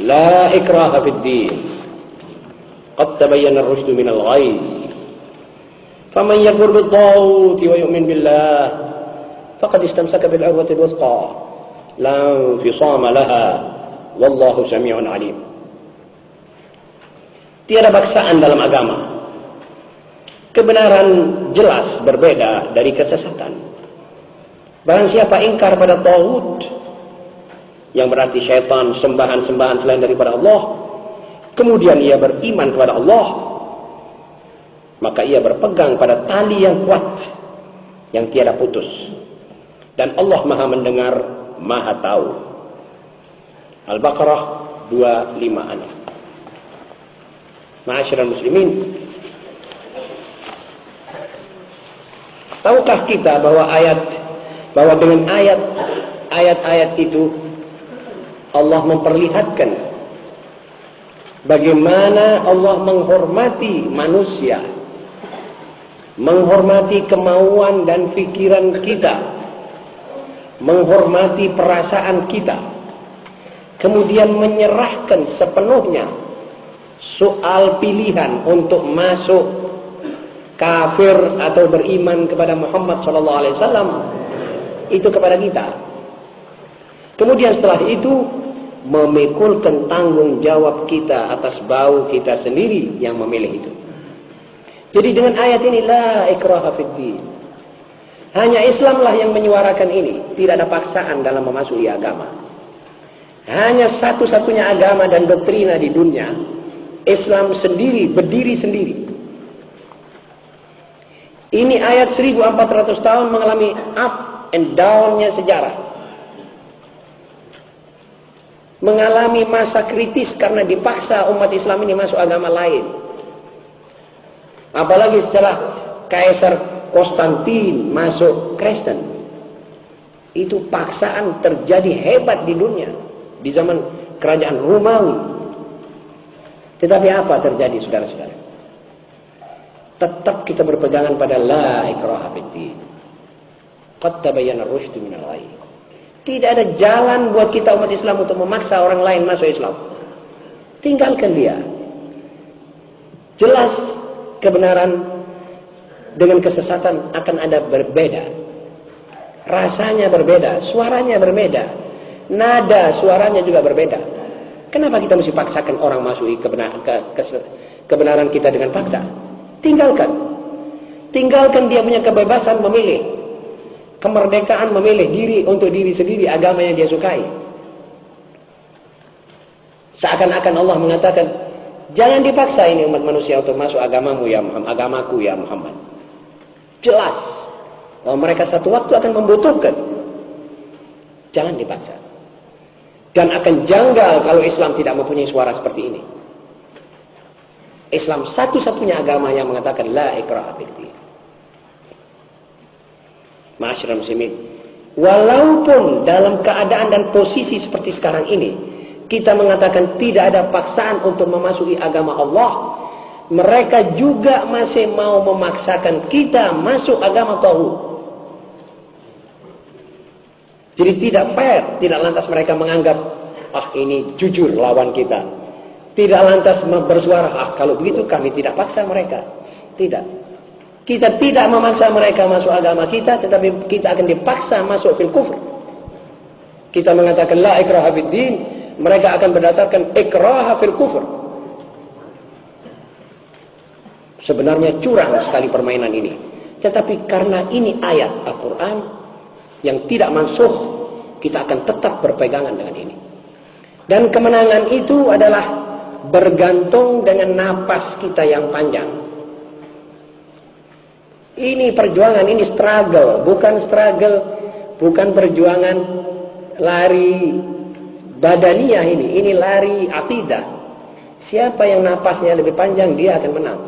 La ikraha fid din. Qad tabayyana ar-rusydu minal ghayy. Faman yakfur bit-taghuti wa yu'min billah faqad istamsaka bil 'urwati al-wuthqa la infisama laha wallahu samii'un 'alim. Tiada paksaan dalam agama. Kebenaran jelas berbeda dari kesesatan. Barang siapa ingkar pada taghut, yang berarti syaitan, sembahan-sembahan selain daripada Allah, kemudian ia beriman kepada Allah, maka ia berpegang pada tali yang kuat, yang tiada putus. Dan Allah Maha mendengar, Maha tahu. Al-Baqarah 256. Ma'asyiral muslimin, tahukah kita bahwa dengan ayat-ayat itu Allah memperlihatkan bagaimana Allah menghormati manusia, menghormati kemauan dan pikiran kita, menghormati perasaan kita, kemudian menyerahkan sepenuhnya soal pilihan untuk masuk kafir atau beriman kepada Muhammad SAW itu kepada kita. Kemudian setelah itu memikulkan tanggung jawab kita atas bau kita sendiri yang memilih itu. Jadi dengan ayat ini la ikraha fid din, hanya Islamlah yang menyuarakan ini. Tidak ada paksaan dalam memasuki agama. Hanya satu-satunya agama dan doktrina di dunia, Islam sendiri, berdiri sendiri. Ini ayat 1400 tahun mengalami up and down-nya sejarah. Mengalami masa kritis karena dipaksa umat Islam ini masuk agama lain. Apalagi setelah Kaisar Konstantin masuk Kristen. Itu paksaan terjadi hebat di dunia di zaman kerajaan Romawi. Tetapi apa terjadi, saudara-saudara? Tetap kita berpegangan pada la ikraha fid din. Qad tabayyana ar-rusydu minal ghayy. Tidak ada jalan buat kita umat Islam untuk memaksa orang lain masuk Islam. Tinggalkan dia. Jelas kebenaran dengan kesesatan akan ada berbeda. Rasanya berbeda, suaranya berbeda. Nada suaranya juga berbeda. Kenapa kita mesti paksakan orang masuki kebenaran kita dengan paksa? Tinggalkan. Tinggalkan dia punya kebebasan memilih. Kemerdekaan memilih diri untuk diri sendiri, agama yang dia sukai. Seakan-akan Allah mengatakan, jangan dipaksa ini umat manusia untuk masuk agamamu ya Muhammad, agamaku ya Muhammad. Jelas bahwa mereka satu waktu akan membutuhkan. Jangan dipaksa. Dan akan janggal kalau Islam tidak mempunyai suara seperti ini. Islam satu-satunya agama yang mengatakan la ikraha fid din. Ma'asyiral muslimin, walaupun dalam keadaan dan posisi seperti sekarang ini kita mengatakan tidak ada paksaan untuk memasuki agama Allah, mereka juga masih mau memaksakan kita masuk agama taghut. Jadi tidak fair, tidak lantas mereka menganggap ini jujur lawan kita. Tidak lantas bersuara, kalau begitu kami tidak paksa mereka. Tidak. Kita tidak memaksa mereka masuk agama kita, tetapi kita akan dipaksa masuk fil kufur. Kita mengatakan la ikraha fid din, mereka akan berdasarkan ikraha fil kufur. Sebenarnya curang sekali permainan ini. Tetapi karena ini ayat Al-Quran yang tidak mansuh, kita akan tetap berpegangan dengan ini. Dan kemenangan itu adalah bergantung dengan napas kita yang panjang. Ini perjuangan, ini struggle, bukan perjuangan lari badaniyah ini lari akidah. Siapa yang napasnya lebih panjang, dia akan menang.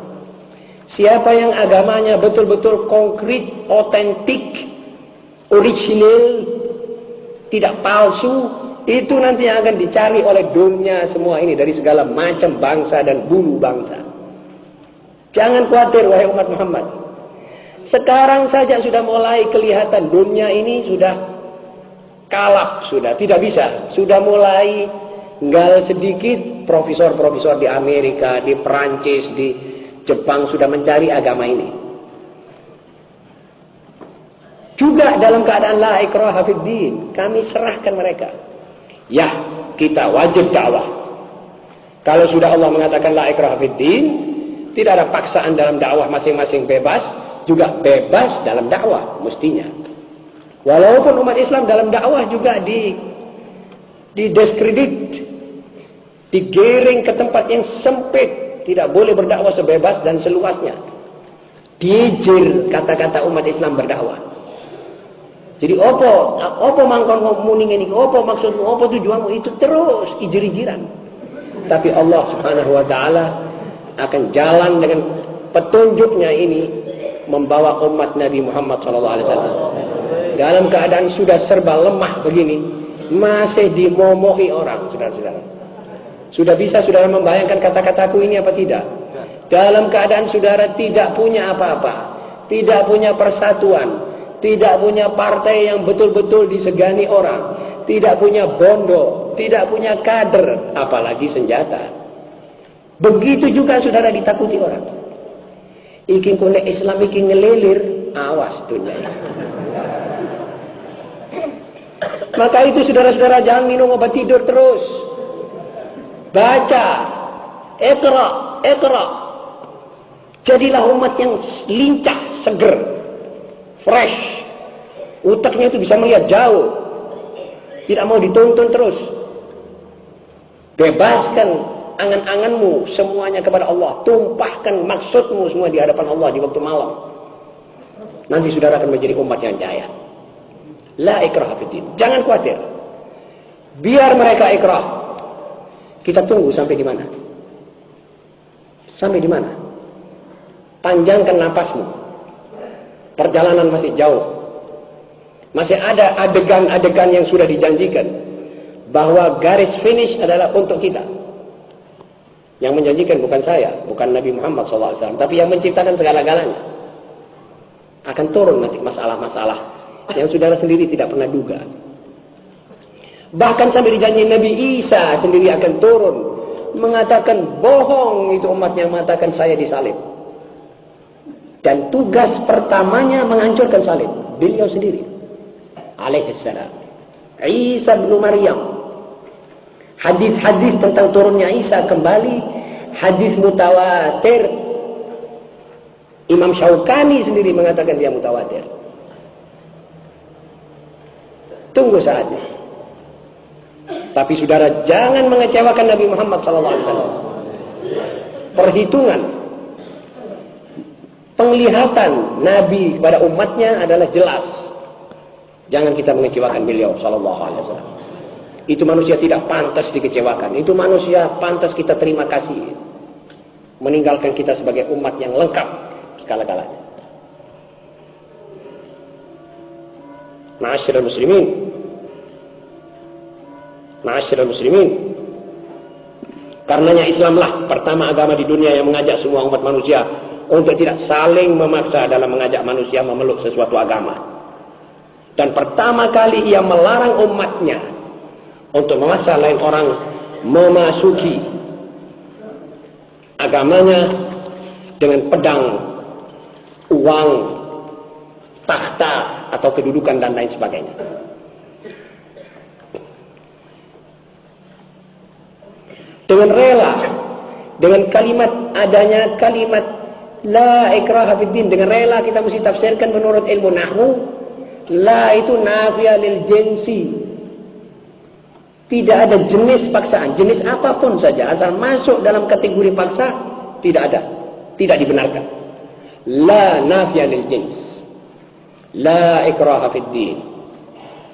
Siapa yang agamanya betul-betul konkret, otentik, original, tidak palsu, itu nanti yang akan dicari oleh dunia semua ini dari segala macam bangsa dan bulu bangsa. Jangan khawatir wahai umat Muhammad. Sekarang saja sudah mulai kelihatan dunia ini sudah kalap, sudah tidak bisa, sudah mulai tinggal sedikit profesor-profesor di Amerika, di Perancis, di Jepang sudah mencari agama ini. Juga dalam keadaan la ikraha fid din, kami serahkan mereka. Ya, kita wajib dakwah. Kalau sudah Allah mengatakan la ikraha fid din, tidak ada paksaan dalam dakwah, masing-masing bebas, juga bebas dalam dakwah mestinya. Walaupun umat Islam dalam dakwah juga didiskredit, digiring ke tempat yang sempit, tidak boleh berdakwah sebebas dan seluasnya. Dijir kata-kata umat Islam berdakwah. Jadi opo mangkon muning ini, opo maksudmu, opo tujuanmu, itu terus ijir-ijiran. Tapi Allah Subhanahu wa taala akan jalan dengan petunjuknya ini membawa umat Nabi Muhammad SAW dalam keadaan sudah serba lemah begini, masih dimomohi orang, saudara-saudara. Sudah bisa saudara membayangkan kata-kataku ini apa tidak? Dalam keadaan saudara tidak punya apa-apa, tidak punya persatuan, tidak punya partai yang betul-betul disegani orang, tidak punya bondo, tidak punya kader, apalagi senjata. Begitu juga saudara ditakuti orang. Iki kone Islam iki ngelilir, awas dunia. Maka itu saudara-saudara jangan minum obat tidur terus. Baca, Iqra. Jadilah umat yang lincah, seger, fresh. Utaknya itu bisa melihat jauh. Tidak mau dituntun terus. Bebaskan angan-anganmu semuanya kepada Allah. Tumpahkan maksudmu semua di hadapan Allah di waktu malam. Nanti saudara akan menjadi umat yang jaya. La ikraha fiddin. Jangan khawatir. Biar mereka ikrah. Kita tunggu sampai di mana? Sampai di mana? Panjangkan napasmu. Perjalanan masih jauh. Masih ada adegan-adegan yang sudah dijanjikan. Bahwa garis finish adalah untuk kita. Yang menjanjikan bukan saya, bukan Nabi Muhammad SAW. Tapi yang menciptakan segala-galanya. Akan turun nanti masalah-masalah yang saudara sendiri tidak pernah duga. Bahkan sampai dijanji Nabi Isa sendiri akan turun. Mengatakan bohong itu umat yang mengatakan saya disalib. Dan tugas pertamanya menghancurkan salib. Beliau sendiri. Alaihissalam. Isa bin Maryam. Hadis-hadis tentang turunnya Isa kembali. Hadis mutawatir. Imam Syaukani sendiri mengatakan dia mutawatir. Tunggu saatnya. Tapi saudara jangan mengecewakan Nabi Muhammad SAW. Perhitungan, penglihatan Nabi kepada umatnya adalah jelas. Jangan kita mengecewakan beliau SAW. Itu manusia tidak pantas dikecewakan. Itu manusia pantas kita terima kasih. Meninggalkan kita sebagai umat yang lengkap segala-galanya. Ma'asyiral muslimin. Ma'asyiral muslimin. Karenanya Islamlah pertama agama di dunia yang mengajak semua umat manusia untuk tidak saling memaksa dalam mengajak manusia memeluk sesuatu agama. Dan pertama kali ia melarang umatnya untuk memaksa lain orang memasuki agamanya dengan pedang, uang, takhta atau kedudukan dan lain sebagainya. Dengan rela, dengan kalimat adanya kalimat la ikraha fiddin, dengan rela kita mesti tafsirkan menurut ilmu nahwu. La itu nafiyah lil jinsi. Tidak ada jenis paksaan, jenis apapun saja asal masuk dalam kategori paksa tidak ada, tidak dibenarkan. La nafiyah lil jins. La ikraha fiddin.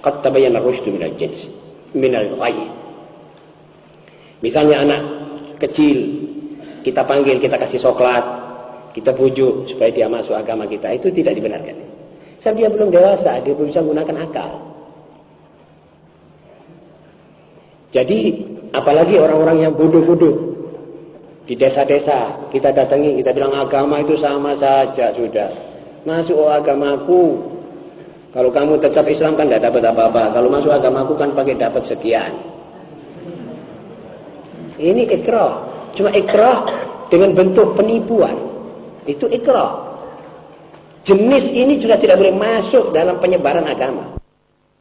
Qad tabayyana ar-rusydu minal jins, minal ghayy. Misalnya anak kecil, kita panggil, kita kasih coklat, kita bujuk supaya dia masuk agama kita, itu tidak dibenarkan. Sebab dia belum dewasa, dia belum bisa menggunakan akal. Jadi, apalagi orang-orang yang bodoh-bodoh di desa-desa, kita datangi, kita bilang agama itu sama saja sudah. Masuk agamaku. Kalau kamu tetap Islam kan tidak dapat apa-apa. Kalau masuk agamaku kan pakai dapat sekian. Ini ikrah. Cuma ikrah dengan bentuk penipuan. Itu ikrah. Jenis ini juga tidak boleh masuk dalam penyebaran agama.